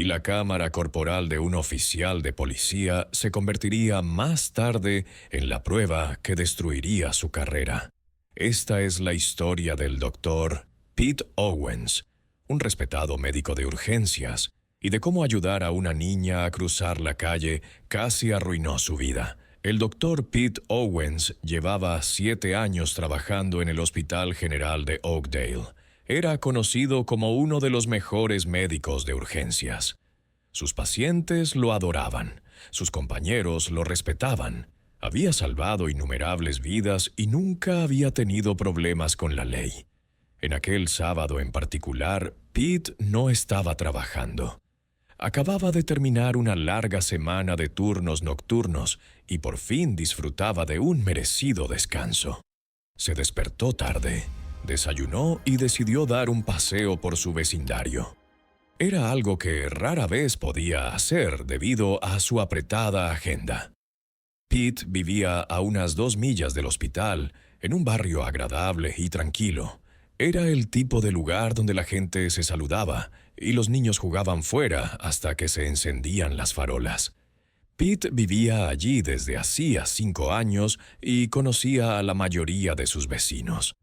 y la cámara corporal de un oficial de policía se convertiría más tarde en la prueba que destruiría su carrera. Esta es la historia del doctor Pete Owens, un respetado médico de urgencias, y de cómo ayudar a una niña a cruzar la calle casi arruinó su vida. El doctor Pete Owens llevaba 7 años trabajando en el Hospital General de Oakdale. Era conocido como uno de los mejores médicos de urgencias. Sus pacientes lo adoraban, sus compañeros lo respetaban. Había salvado innumerables vidas y nunca había tenido problemas con la ley. En aquel sábado en particular, Pete no estaba trabajando. Acababa de terminar una larga semana de turnos nocturnos y por fin disfrutaba de un merecido descanso. Se despertó tarde, desayunó y decidió dar un paseo por su vecindario. Era algo que rara vez podía hacer debido a su apretada agenda. Pete vivía a unas 2 millas del hospital, en un barrio agradable y tranquilo. Era el tipo de lugar donde la gente se saludaba y los niños jugaban fuera hasta que se encendían las farolas. Pete vivía allí desde hacía 5 años y conocía a la mayoría de sus vecinos.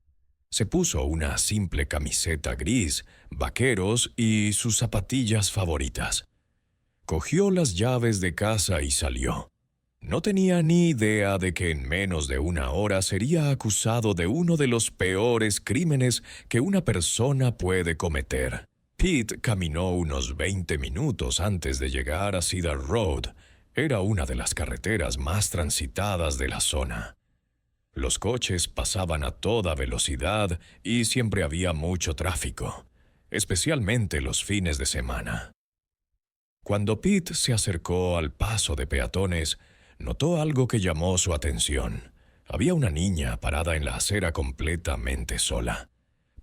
Se puso una simple camiseta gris, vaqueros y sus zapatillas favoritas. Cogió las llaves de casa y salió. No tenía ni idea de que en menos de 1 hora sería acusado de uno de los peores crímenes que una persona puede cometer. Pete caminó unos 20 minutos antes de llegar a Cedar Road. Era una de las carreteras más transitadas de la zona. Los coches pasaban a toda velocidad y siempre había mucho tráfico, especialmente los fines de semana. Cuando Pete se acercó al paso de peatones, notó algo que llamó su atención. Había una niña parada en la acera completamente sola.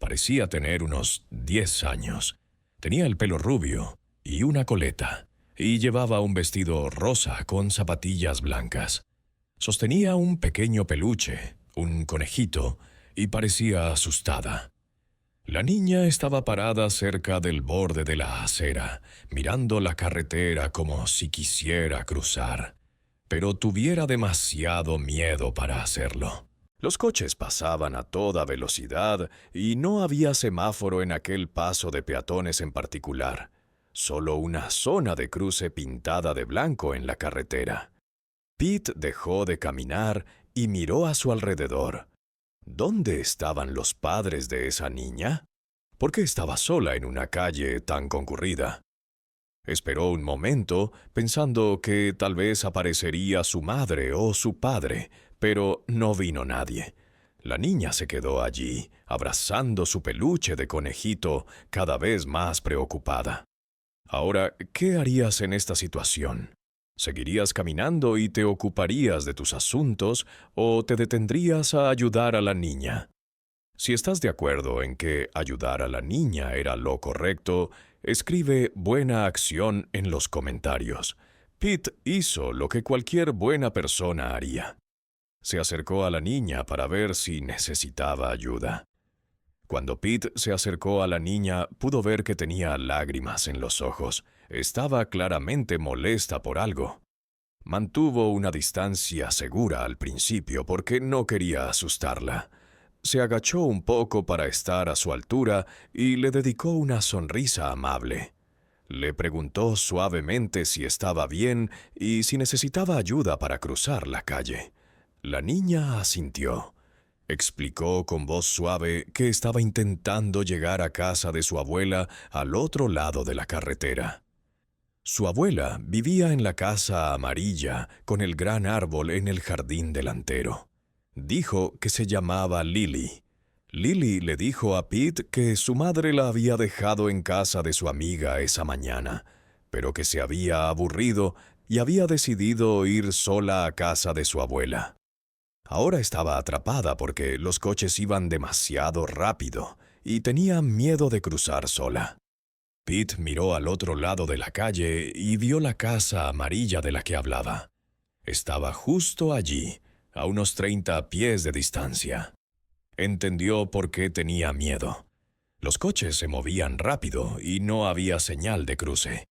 Parecía tener unos 10 años. Tenía el pelo rubio y una coleta, y llevaba un vestido rosa con zapatillas blancas. Sostenía un pequeño peluche, un conejito, y parecía asustada. La niña estaba parada cerca del borde de la acera, mirando la carretera como si quisiera cruzar, pero tuviera demasiado miedo para hacerlo. Los coches pasaban a toda velocidad y no había semáforo en aquel paso de peatones en particular, solo una zona de cruce pintada de blanco en la carretera. Pete dejó de caminar y miró a su alrededor. ¿Dónde estaban los padres de esa niña? ¿Por qué estaba sola en una calle tan concurrida? Esperó un momento, pensando que tal vez aparecería su madre o su padre, pero no vino nadie. La niña se quedó allí, abrazando su peluche de conejito, cada vez más preocupada. Ahora, ¿qué harías en esta situación? ¿Seguirías caminando y te ocuparías de tus asuntos o te detendrías a ayudar a la niña? Si estás de acuerdo en que ayudar a la niña era lo correcto, escribe buena acción en los comentarios. Pete hizo lo que cualquier buena persona haría. Se acercó a la niña para ver si necesitaba ayuda. Cuando Pete se acercó a la niña, pudo ver que tenía lágrimas en los ojos. Estaba claramente molesta por algo. Mantuvo una distancia segura al principio porque no quería asustarla. Se agachó un poco para estar a su altura y le dedicó una sonrisa amable. Le preguntó suavemente si estaba bien y si necesitaba ayuda para cruzar la calle. La niña asintió. Explicó con voz suave que estaba intentando llegar a casa de su abuela al otro lado de la carretera. Su abuela vivía en la casa amarilla con el gran árbol en el jardín delantero. Dijo que se llamaba Lily. Lily le dijo a Pete que su madre la había dejado en casa de su amiga esa mañana, pero que se había aburrido y había decidido ir sola a casa de su abuela. Ahora estaba atrapada porque los coches iban demasiado rápido y tenía miedo de cruzar sola. Pete miró al otro lado de la calle y vio la casa amarilla de la que hablaba. Estaba justo allí, a unos 30 pies de distancia. Entendió por qué tenía miedo. Los coches se movían rápido y no había señal de cruce.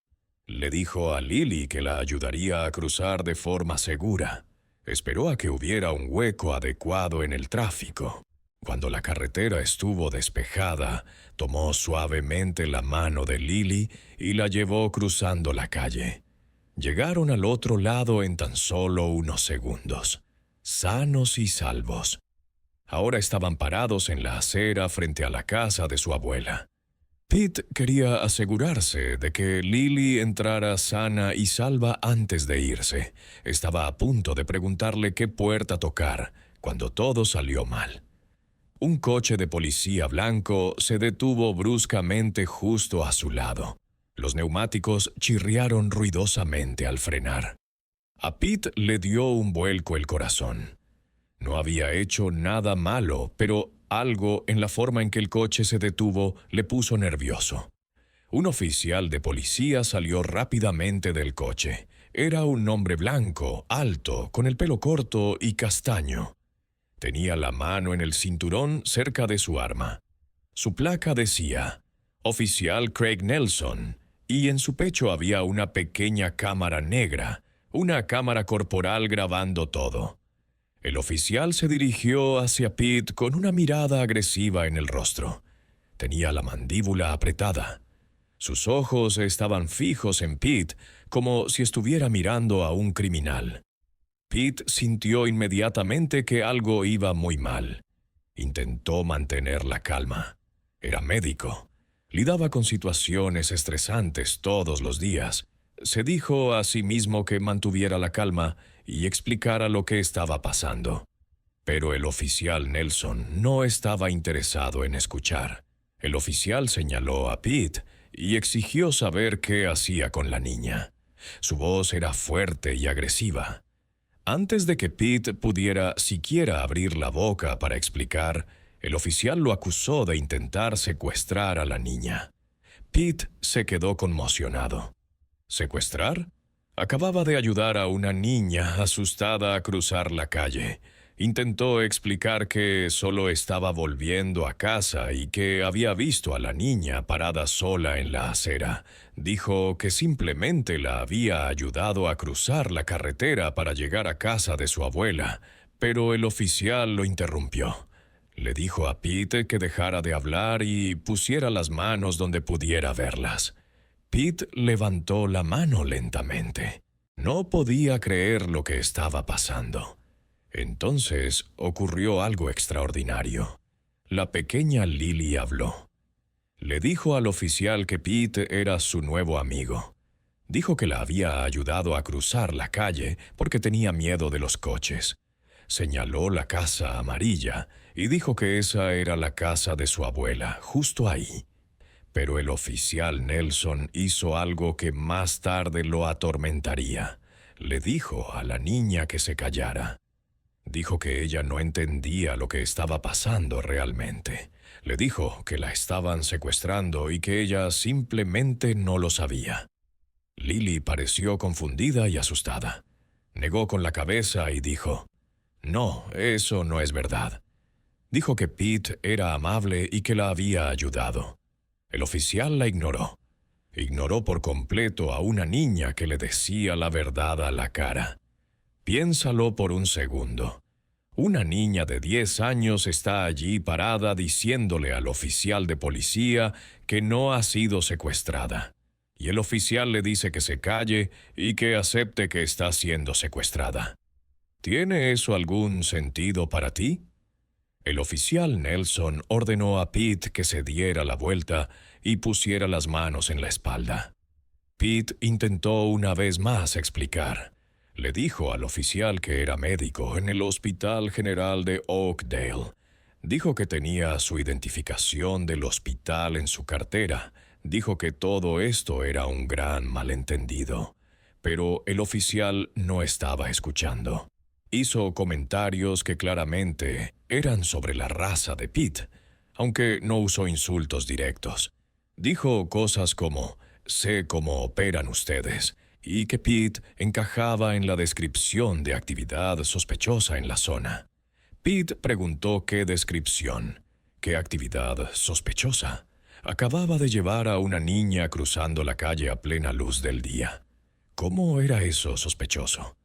Le dijo a Lily que la ayudaría a cruzar de forma segura. Esperó a que hubiera un hueco adecuado en el tráfico. Cuando la carretera estuvo despejada, tomó suavemente la mano de Lily y la llevó cruzando la calle. Llegaron al otro lado en tan solo unos segundos, sanos y salvos. Ahora estaban parados en la acera frente a la casa de su abuela. Pete quería asegurarse de que Lily entrara sana y salva antes de irse. Estaba a punto de preguntarle qué puerta tocar, cuando todo salió mal. Un coche de policía blanco se detuvo bruscamente justo a su lado. Los neumáticos chirriaron ruidosamente al frenar. A Pete le dio un vuelco el corazón. No había hecho nada malo, pero algo en la forma en que el coche se detuvo le puso nervioso. Un oficial de policía salió rápidamente del coche. Era un hombre blanco, alto, con el pelo corto y castaño. Tenía la mano en el cinturón cerca de su arma. Su placa decía «Oficial Craig Nelson», y en su pecho había una pequeña cámara negra, una cámara corporal grabando todo. El oficial se dirigió hacia Pete con una mirada agresiva en el rostro. Tenía la mandíbula apretada. Sus ojos estaban fijos en Pete, como si estuviera mirando a un criminal. Pete sintió inmediatamente que algo iba muy mal. Intentó mantener la calma. Era médico. Lidiaba con situaciones estresantes todos los días. Se dijo a sí mismo que mantuviera la calma y explicara lo que estaba pasando. Pero el oficial Nelson no estaba interesado en escuchar. El oficial señaló a Pete y exigió saber qué hacía con la niña. Su voz era fuerte y agresiva. Antes de que Pete pudiera siquiera abrir la boca para explicar, el oficial lo acusó de intentar secuestrar a la niña. Pete se quedó conmocionado. ¿Secuestrar? Acababa de ayudar a una niña asustada a cruzar la calle. Intentó explicar que solo estaba volviendo a casa y que había visto a la niña parada sola en la acera. Dijo que simplemente la había ayudado a cruzar la carretera para llegar a casa de su abuela, pero el oficial lo interrumpió. Le dijo a Pete que dejara de hablar y pusiera las manos donde pudiera verlas. Pete levantó la mano lentamente. No podía creer lo que estaba pasando. Entonces ocurrió algo extraordinario. La pequeña Lily habló. Le dijo al oficial que Pete era su nuevo amigo. Dijo que la había ayudado a cruzar la calle porque tenía miedo de los coches. Señaló la casa amarilla y dijo que esa era la casa de su abuela, justo ahí. Pero el oficial Nelson hizo algo que más tarde lo atormentaría. Le dijo a la niña que se callara. Dijo que ella no entendía lo que estaba pasando realmente. Le dijo que la estaban secuestrando y que ella simplemente no lo sabía. Lily pareció confundida y asustada. Negó con la cabeza y dijo, «No, eso no es verdad». Dijo que Pete era amable y que la había ayudado. El oficial la ignoró. Ignoró por completo a una niña que le decía la verdad a la cara. Piénsalo por un segundo. Una niña de 10 años está allí parada diciéndole al oficial de policía que no ha sido secuestrada. Y el oficial le dice que se calle y que acepte que está siendo secuestrada. ¿Tiene eso algún sentido para ti? El oficial Nelson ordenó a Pete que se diera la vuelta y pusiera las manos en la espalda. Pete intentó una vez más explicar. Le dijo al oficial que era médico en el Hospital General de Oakdale. Dijo que tenía su identificación del hospital en su cartera. Dijo que todo esto era un gran malentendido. Pero el oficial no estaba escuchando. Hizo comentarios que claramente eran sobre la raza de Pete, aunque no usó insultos directos. Dijo cosas como, «Sé cómo operan ustedes», y que Pete encajaba en la descripción de actividad sospechosa en la zona. Pete preguntó qué descripción, qué actividad sospechosa. Acababa de llevar a una niña cruzando la calle a plena luz del día. ¿Cómo era eso sospechoso?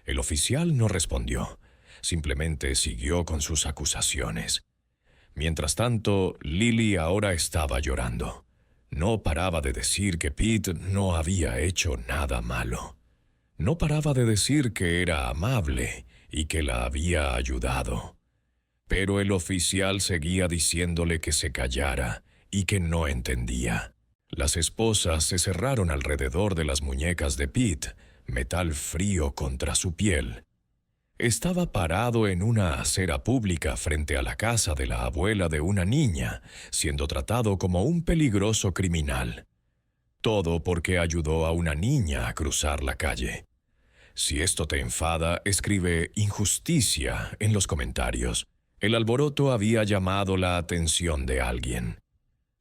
El oficial no respondió, simplemente siguió con sus acusaciones. Mientras tanto, Lily ahora estaba llorando. No paraba de decir que Pete no había hecho nada malo. No paraba de decir que era amable y que la había ayudado. Pero el oficial seguía diciéndole que se callara y que no entendía. Las esposas se cerraron alrededor de las muñecas de Pete, metal frío contra su piel. Estaba parado en una acera pública frente a la casa de la abuela de una niña, siendo tratado como un peligroso criminal. Todo porque ayudó a una niña a cruzar la calle. Si esto te enfada, escribe injusticia en los comentarios. El alboroto había llamado la atención de alguien.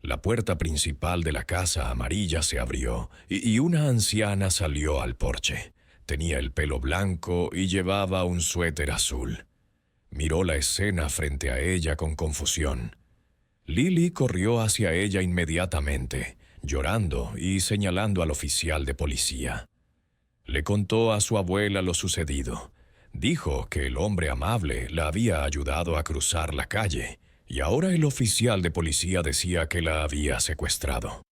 La puerta principal de la casa amarilla se abrió y una anciana salió al porche. Tenía el pelo blanco y llevaba un suéter azul. Miró la escena frente a ella con confusión. Lily corrió hacia ella inmediatamente, llorando y señalando al oficial de policía. Le contó a su abuela lo sucedido. Dijo que el hombre amable la había ayudado a cruzar la calle, y ahora el oficial de policía decía que la había secuestrado.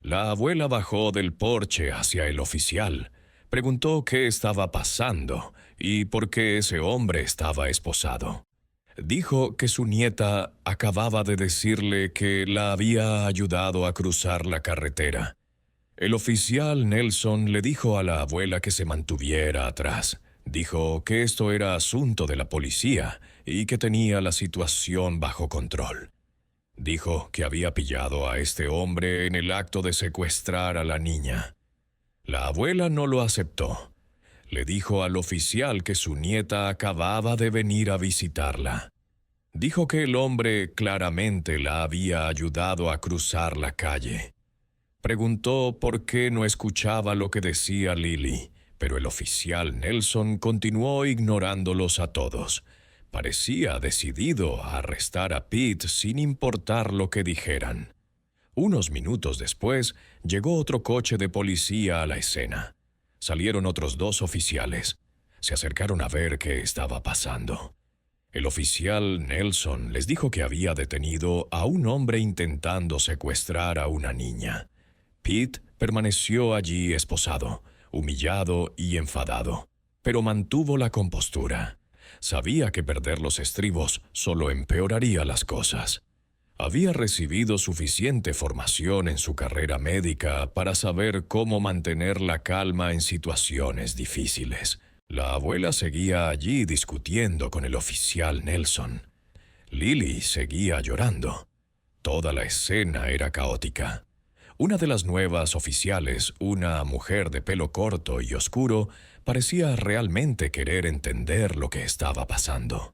La abuela bajó del porche hacia el oficial, preguntó qué estaba pasando y por qué ese hombre estaba esposado. Dijo que su nieta acababa de decirle que la había ayudado a cruzar la carretera. El oficial Nelson le dijo a la abuela que se mantuviera atrás. Dijo que esto era asunto de la policía y que tenía la situación bajo control. Dijo que había pillado a este hombre en el acto de secuestrar a la niña. La abuela no lo aceptó. Le dijo al oficial que su nieta acababa de venir a visitarla. Dijo que el hombre claramente la había ayudado a cruzar la calle. Preguntó por qué no escuchaba lo que decía Lily, pero el oficial Nelson continuó ignorándolos a todos. Parecía decidido a arrestar a Pete sin importar lo que dijeran. Unos minutos después, llegó otro coche de policía a la escena. Salieron otros 2 oficiales. Se acercaron a ver qué estaba pasando. El oficial Nelson les dijo que había detenido a un hombre intentando secuestrar a una niña. Pete permaneció allí esposado, humillado y enfadado, pero mantuvo la compostura. Sabía que perder los estribos solo empeoraría las cosas. Había recibido suficiente formación en su carrera médica para saber cómo mantener la calma en situaciones difíciles. La abuela seguía allí discutiendo con el oficial Nelson. Lily seguía llorando. Toda la escena era caótica. Una de las nuevas oficiales, una mujer de pelo corto y oscuro, parecía realmente querer entender lo que estaba pasando.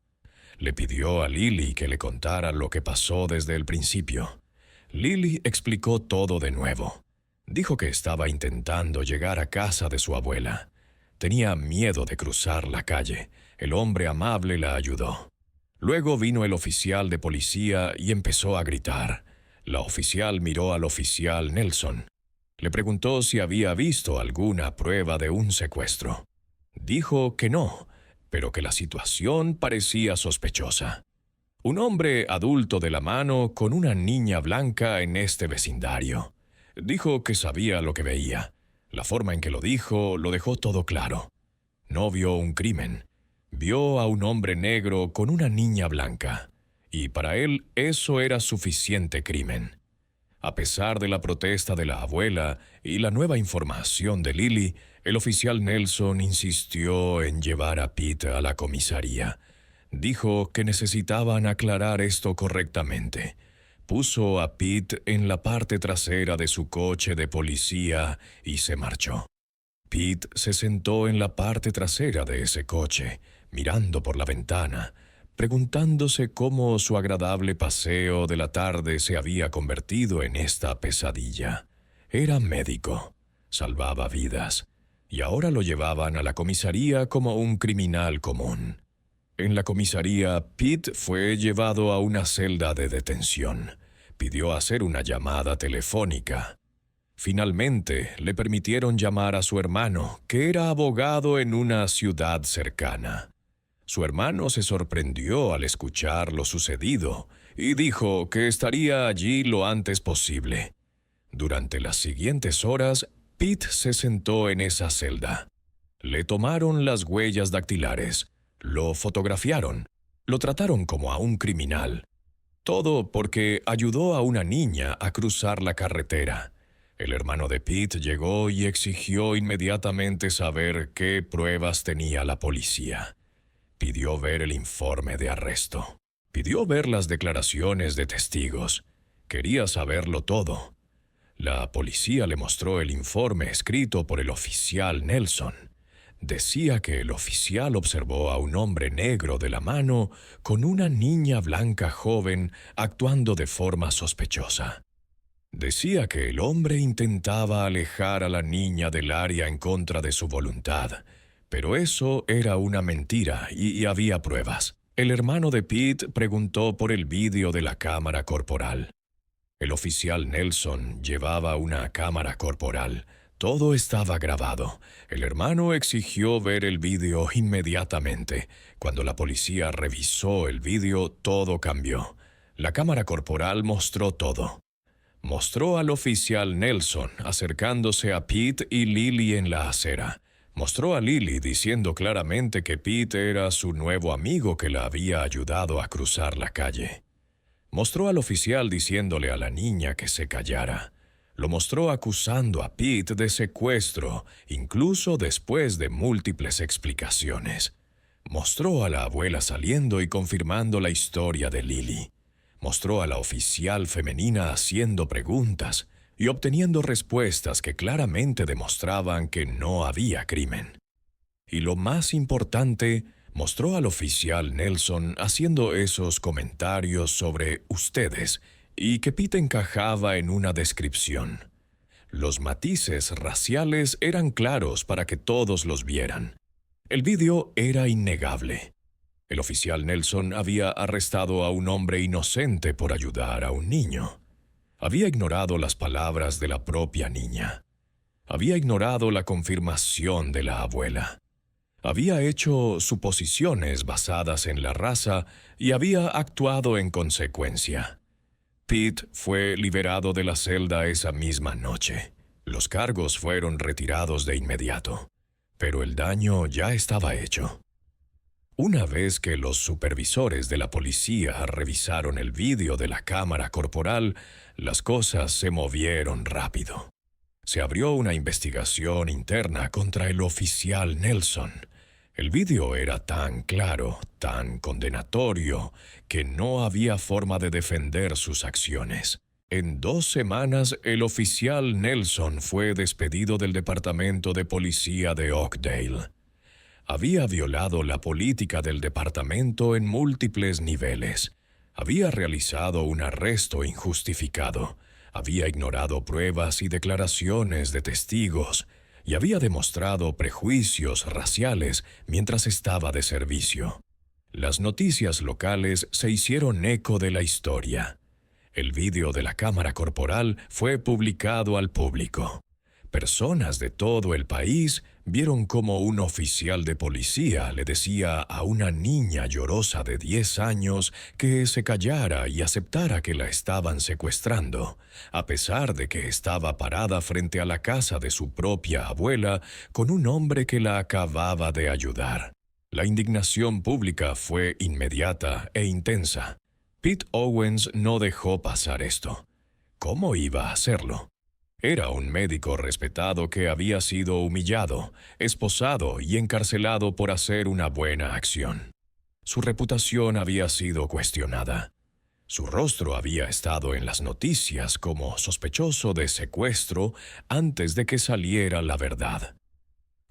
Le pidió a Lily que le contara lo que pasó desde el principio. Lily explicó todo de nuevo. Dijo que estaba intentando llegar a casa de su abuela. Tenía miedo de cruzar la calle. El hombre amable la ayudó. Luego vino el oficial de policía y empezó a gritar. La oficial miró al oficial Nelson. Le preguntó si había visto alguna prueba de un secuestro. Dijo que no, pero que la situación parecía sospechosa. Un hombre adulto de la mano con una niña blanca en este vecindario. Dijo que sabía lo que veía. La forma en que lo dijo lo dejó todo claro. No vio un crimen. Vio a un hombre negro con una niña blanca. Y para él eso era suficiente crimen. A pesar de la protesta de la abuela y la nueva información de Lily, el oficial Nelson insistió en llevar a Pete a la comisaría. Dijo que necesitaban aclarar esto correctamente. Puso a Pete en la parte trasera de su coche de policía y se marchó. Pete se sentó en la parte trasera de ese coche, mirando por la ventana, preguntándose cómo su agradable paseo de la tarde se había convertido en esta pesadilla. Era médico, salvaba vidas, y ahora lo llevaban a la comisaría como un criminal común. En la comisaría, Pete fue llevado a una celda de detención, pidió hacer una llamada telefónica. Finalmente, le permitieron llamar a su hermano, que era abogado en una ciudad cercana. Su hermano se sorprendió al escuchar lo sucedido y dijo que estaría allí lo antes posible. Durante las siguientes horas, Pete se sentó en esa celda. Le tomaron las huellas dactilares, lo fotografiaron, lo trataron como a un criminal. Todo porque ayudó a una niña a cruzar la carretera. El hermano de Pete llegó y exigió inmediatamente saber qué pruebas tenía la policía. Pidió ver el informe de arresto. Pidió ver las declaraciones de testigos. Quería saberlo todo. La policía le mostró el informe escrito por el oficial Nelson. Decía que el oficial observó a un hombre negro de la mano con una niña blanca joven actuando de forma sospechosa. Decía que el hombre intentaba alejar a la niña del área en contra de su voluntad, pero eso era una mentira y había pruebas. El hermano de Pete preguntó por el vídeo de la cámara corporal. El oficial Nelson llevaba una cámara corporal. Todo estaba grabado. El hermano exigió ver el vídeo inmediatamente. Cuando la policía revisó el vídeo, todo cambió. La cámara corporal mostró todo. Mostró al oficial Nelson acercándose a Pete y Lily en la acera. Mostró a Lily diciendo claramente que Pete era su nuevo amigo que la había ayudado a cruzar la calle. Mostró al oficial diciéndole a la niña que se callara. Lo mostró acusando a Pete de secuestro, incluso después de múltiples explicaciones. Mostró a la abuela saliendo y confirmando la historia de Lily. Mostró a la oficial femenina haciendo preguntas y obteniendo respuestas que claramente demostraban que no había crimen. Y lo más importante, mostró al oficial Nelson haciendo esos comentarios sobre ustedes y que Pete encajaba en una descripción. Los matices raciales eran claros para que todos los vieran. El vídeo era innegable. El oficial Nelson había arrestado a un hombre inocente por ayudar a un niño. Había ignorado las palabras de la propia niña. Había ignorado la confirmación de la abuela. Había hecho suposiciones basadas en la raza y había actuado en consecuencia. Pete fue liberado de la celda esa misma noche. Los cargos fueron retirados de inmediato, pero el daño ya estaba hecho. Una vez que los supervisores de la policía revisaron el vídeo de la cámara corporal, las cosas se movieron rápido. Se abrió una investigación interna contra el oficial Nelson. El vídeo era tan claro, tan condenatorio, que no había forma de defender sus acciones. En 2 semanas, el oficial Nelson fue despedido del departamento de policía de Oakdale. Había violado la política del departamento en múltiples niveles. Había realizado un arresto injustificado. Había ignorado pruebas y declaraciones de testigos. Y había demostrado prejuicios raciales mientras estaba de servicio. Las noticias locales se hicieron eco de la historia. El vídeo de la cámara corporal fue publicado al público. Personas de todo el país vieron cómo un oficial de policía le decía a una niña llorosa de 10 años que se callara y aceptara que la estaban secuestrando, a pesar de que estaba parada frente a la casa de su propia abuela con un hombre que la acababa de ayudar. La indignación pública fue inmediata e intensa. Pete Owens no dejó pasar esto. ¿Cómo iba a hacerlo? Era un médico respetado que había sido humillado, esposado y encarcelado por hacer una buena acción. Su reputación había sido cuestionada. Su rostro había estado en las noticias como sospechoso de secuestro antes de que saliera la verdad.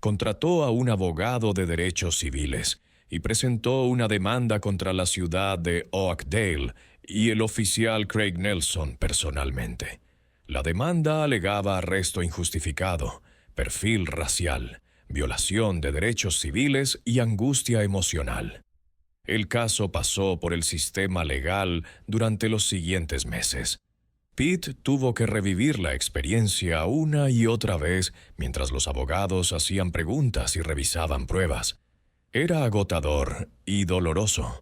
Contrató a un abogado de derechos civiles y presentó una demanda contra la ciudad de Oakdale y el oficial Craig Nelson personalmente. La demanda alegaba arresto injustificado, perfil racial, violación de derechos civiles y angustia emocional. El caso pasó por el sistema legal durante los siguientes meses. Pete tuvo que revivir la experiencia una y otra vez mientras los abogados hacían preguntas y revisaban pruebas. Era agotador y doloroso,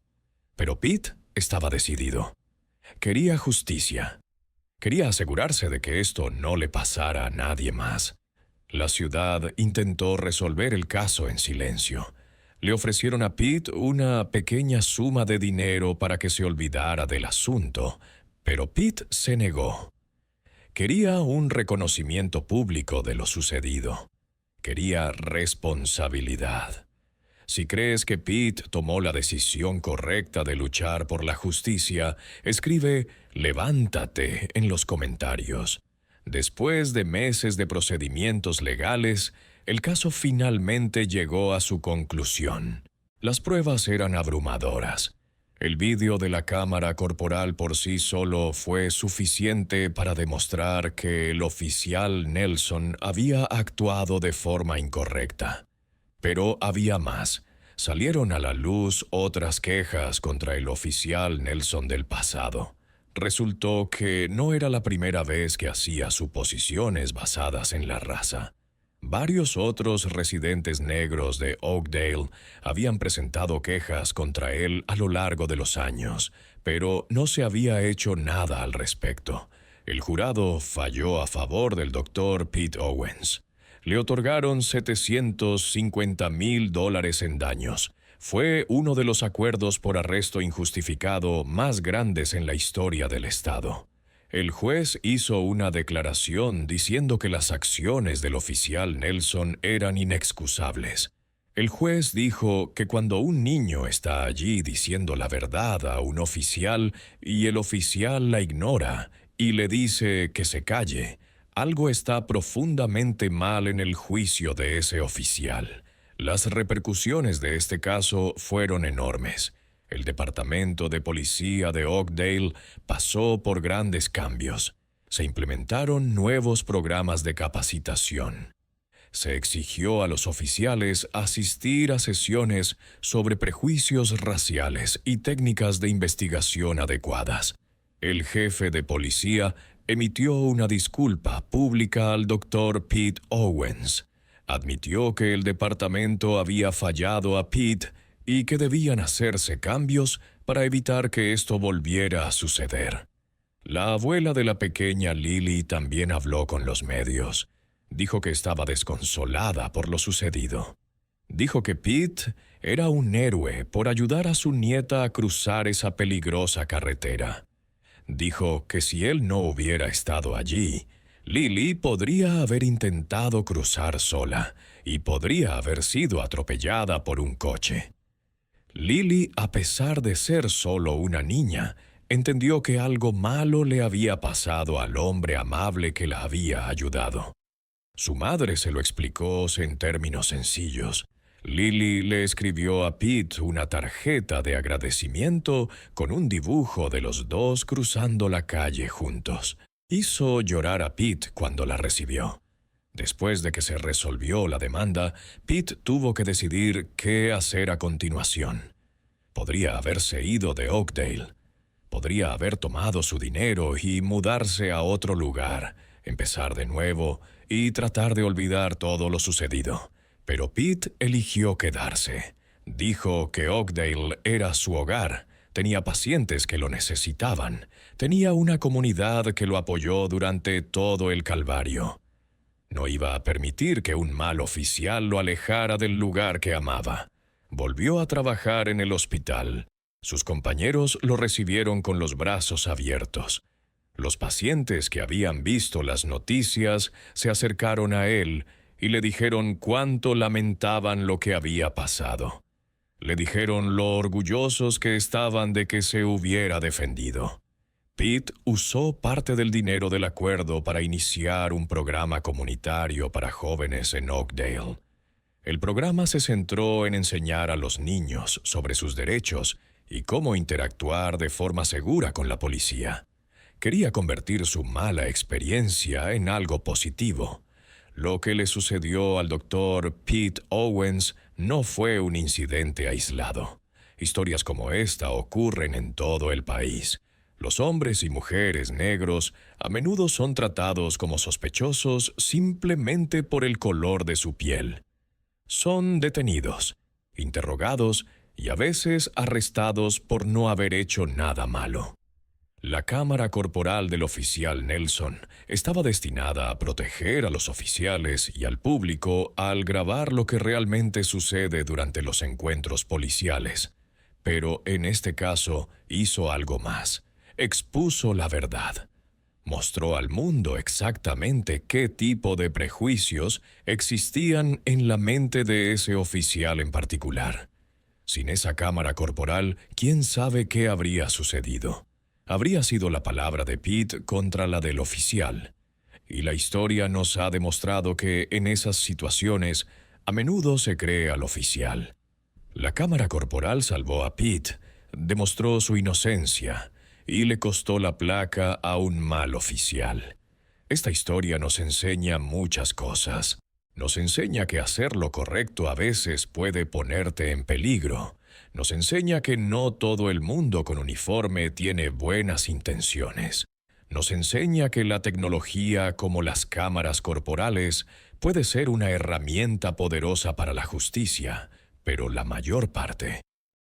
pero Pete estaba decidido. Quería justicia. Quería asegurarse de que esto no le pasara a nadie más. La ciudad intentó resolver el caso en silencio. Le ofrecieron a Pete una pequeña suma de dinero para que se olvidara del asunto, pero Pete se negó. Quería un reconocimiento público de lo sucedido. Quería responsabilidad. Si crees que Pete tomó la decisión correcta de luchar por la justicia, escribe "levántate" en los comentarios. Después de meses de procedimientos legales, el caso finalmente llegó a su conclusión. Las pruebas eran abrumadoras. El vídeo de la cámara corporal por sí solo fue suficiente para demostrar que el oficial Nelson había actuado de forma incorrecta. Pero había más. Salieron a la luz otras quejas contra el oficial Nelson del pasado. Resultó que no era la primera vez que hacía suposiciones basadas en la raza. Varios otros residentes negros de Oakdale habían presentado quejas contra él a lo largo de los años, pero no se había hecho nada al respecto. El jurado falló a favor del Dr. Pete Owens. Le otorgaron $750,000 en daños. Fue uno de los acuerdos por arresto injustificado más grandes en la historia del estado. El juez hizo una declaración diciendo que las acciones del oficial Nelson eran inexcusables. El juez dijo que cuando un niño está allí diciendo la verdad a un oficial y el oficial la ignora y le dice que se calle, algo está profundamente mal en el juicio de ese oficial. Las repercusiones de este caso fueron enormes. El Departamento de Policía de Oakdale pasó por grandes cambios. Se implementaron nuevos programas de capacitación. Se exigió a los oficiales asistir a sesiones sobre prejuicios raciales y técnicas de investigación adecuadas. El jefe de policía emitió una disculpa pública al Dr. Pete Owens. Admitió que el departamento había fallado a Pete y que debían hacerse cambios para evitar que esto volviera a suceder. La abuela de la pequeña Lily también habló con los medios. Dijo que estaba desconsolada por lo sucedido. Dijo que Pete era un héroe por ayudar a su nieta a cruzar esa peligrosa carretera. Dijo que si él no hubiera estado allí, Lily podría haber intentado cruzar sola y podría haber sido atropellada por un coche. Lily, a pesar de ser solo una niña, entendió que algo malo le había pasado al hombre amable que la había ayudado. Su madre se lo explicó en términos sencillos. Lily le escribió a Pete una tarjeta de agradecimiento con un dibujo de los dos cruzando la calle juntos. Hizo llorar a Pete cuando la recibió. Después de que se resolvió la demanda, Pete tuvo que decidir qué hacer a continuación. Podría haberse ido de Oakdale. Podría haber tomado su dinero y mudarse a otro lugar, empezar de nuevo y tratar de olvidar todo lo sucedido. Pero Pete eligió quedarse. Dijo que Oakdale era su hogar. Tenía pacientes que lo necesitaban. Tenía una comunidad que lo apoyó durante todo el calvario. No iba a permitir que un mal oficial lo alejara del lugar que amaba. Volvió a trabajar en el hospital. Sus compañeros lo recibieron con los brazos abiertos. Los pacientes que habían visto las noticias se acercaron a él y le dijeron cuánto lamentaban lo que había pasado. Le dijeron lo orgullosos que estaban de que se hubiera defendido. Pete usó parte del dinero del acuerdo para iniciar un programa comunitario para jóvenes en Oakdale. El programa se centró en enseñar a los niños sobre sus derechos y cómo interactuar de forma segura con la policía. Quería convertir su mala experiencia en algo positivo. Lo que le sucedió al Dr. Pete Owens no fue un incidente aislado. Historias como esta ocurren en todo el país. Los hombres y mujeres negros a menudo son tratados como sospechosos simplemente por el color de su piel. Son detenidos, interrogados y a veces arrestados por no haber hecho nada malo. La cámara corporal del oficial Nelson estaba destinada a proteger a los oficiales y al público al grabar lo que realmente sucede durante los encuentros policiales. Pero en este caso hizo algo más. Expuso la verdad. Mostró al mundo exactamente qué tipo de prejuicios existían en la mente de ese oficial en particular. Sin esa cámara corporal, ¿quién sabe qué habría sucedido? Habría sido la palabra de Pete contra la del oficial. Y la historia nos ha demostrado que en esas situaciones a menudo se cree al oficial. La cámara corporal salvó a Pete, demostró su inocencia y le costó la placa a un mal oficial. Esta historia nos enseña muchas cosas. Nos enseña que hacer lo correcto a veces puede ponerte en peligro. Nos enseña que no todo el mundo con uniforme tiene buenas intenciones. Nos enseña que la tecnología, como las cámaras corporales, puede ser una herramienta poderosa para la justicia, pero la mayor parte